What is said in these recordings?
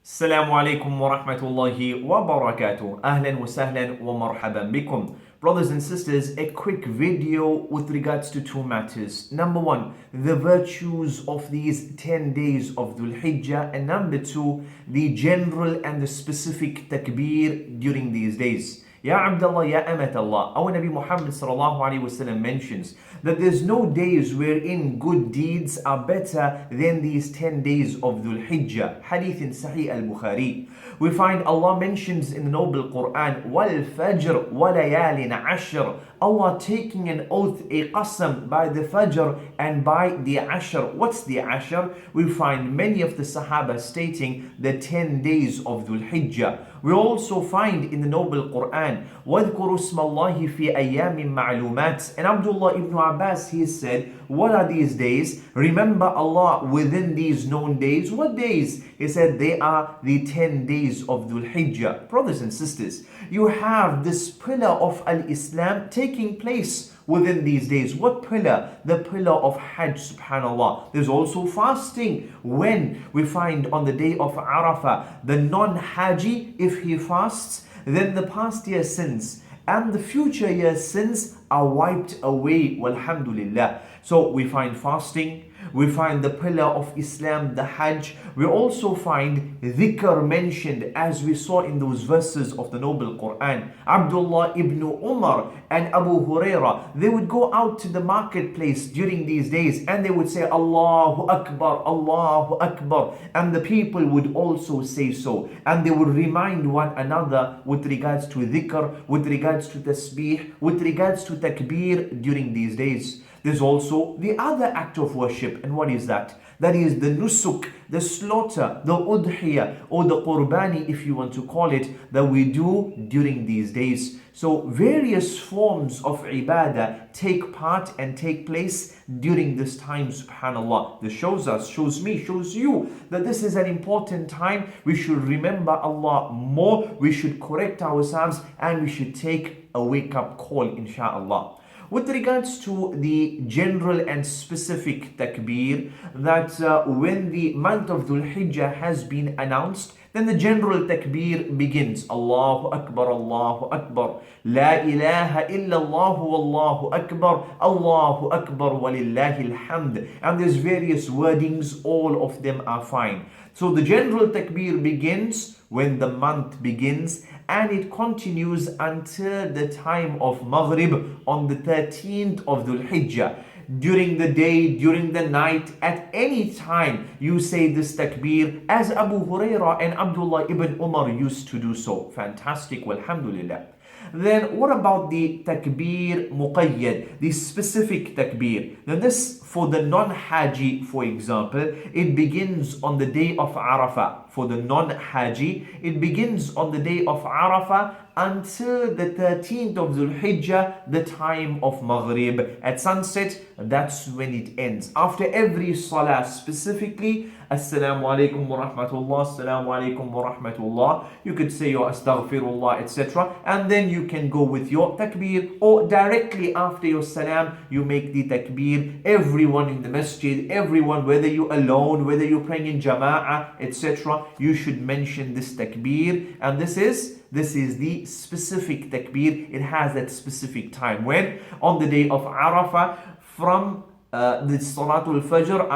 Assalamu alaikum wa rahmatullahi wa barakatuh. Ahlan wa sahlan wa marhaban bikum. Brothers and sisters, a quick video with regards to two matters. Number one, the virtues of these 10 days of Dhul Hijjah, and number two, the general and the specific takbeer during these days. Ya Abdullah, Ya Amat Allah. Our Nabi Muhammad sallallahu alayhi wasallam mentions that there's no days wherein good deeds are better than these 10 days of Dhul Hijjah. Hadith in Sahih al-Bukhari. We find Allah mentions in the Noble Quran, وَالْفَجْرِ وَلَيَالٍ عَشْرٍ. Allah taking an oath, a qasam, by the Fajr and by the Ashr. What's the Ashr? We find many of the Sahaba stating the 10 days of Dhul Hijjah. We also find in the Noble Quran, وَاذْكُرُوا اسْمَ اللَّهِ فِي أَيَّامٍ مَعْلُومَاتٍ. And Abdullah ibn Abbas, he said, what are these days? Remember Allah within these known days. What days? He said they are the 10 days of Dhul Hijjah. Brothers and sisters, you have this pillar of Al-Islam taking place within these days. What pillar? The pillar of Hajj, subhanallah. There's also fasting. When we find on the day of Arafah, the non-Haji, if he fasts, then the past year sins and the future year sins are wiped away, walhamdulillah. So we find fasting, we find the pillar of Islam, the Hajj. We also find dhikr mentioned, as we saw in those verses of the Noble Quran. Abdullah ibn Umar and Abu Huraira, they would go out to the marketplace during these days and they would say, Allahu Akbar, Allahu Akbar. And the people would also say so. And they would remind one another with regards to dhikr, with regards to tasbih, with regards to takbeer during these days. There's also the other act of worship. And what is that? That is the nusuk, the slaughter, the udhiyah, or the qurbani, if you want to call it, that we do during these days. So various forms of ibadah take part and take place during this time, subhanallah. This shows us, shows me, shows you that this is an important time. We should remember Allah more, we should correct ourselves, and we should take a wake-up call, inshaAllah. With regards to the general and specific takbeer, that when the month of Dhul Hijjah has been announced, then the general takbeer begins. Allahu Akbar, Allahu Akbar, La ilaha illallah, Wallahu Akbar, Allahu Akbar, Walillahi alhamd. And there's various wordings, all of them are fine. So the general takbeer begins when the month begins, and it continues until the time of Maghrib on the 13th of Dhul Hijjah. During the day, during the night, at any time you say this takbeer, as Abu Huraira and Abdullah ibn Umar used to do so. Fantastic, walhamdulillah. Then what about the takbeer muqayyad, the specific takbeer? Now this, for the non-Haji, for example, it begins on the day of Arafah. For the non-Haji, it begins on the day of Arafah until the 13th of Dhul Hijjah, the time of Maghrib. At sunset, that's when it ends. After every salah, specifically, Assalamu alaikum wa rahmatullah, Assalamu alaikum wa rahmatullah. You could say your astaghfirullah, etc. And then you can go with your takbeer, or directly after your salam, you make the takbeer. Everyone in the masjid, everyone, whether you're alone, whether you're praying in jama'ah, etc., you should mention this takbeer. And this is the specific takbeer. It has that specific time. When? On the day of Arafah, from the Salatul Fajr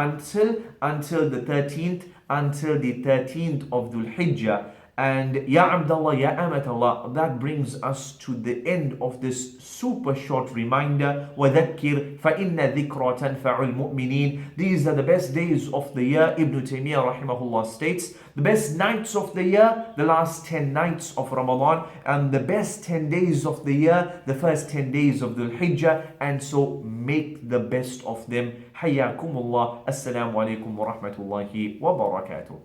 until the 13th, until the 13th of Dhul Hijjah. And Ya Abdullah, Ya Amat Allah, that brings us to the end of this super short reminder. وَذَكِّرْ فَإِنَّ ذِكْرَى تَنْفَعُ الْمُؤْمِنِينَ. These are the best days of the year. Ibn Taymiyyah rahimahullah states, the best nights of the year, the last 10 nights of Ramadan, and the best 10 days of the year, the first 10 days of Dhul Hijjah. And so make the best of them. Hayyakumullah. Assalamu alaikum wa rahmatullahi wa barakatuh.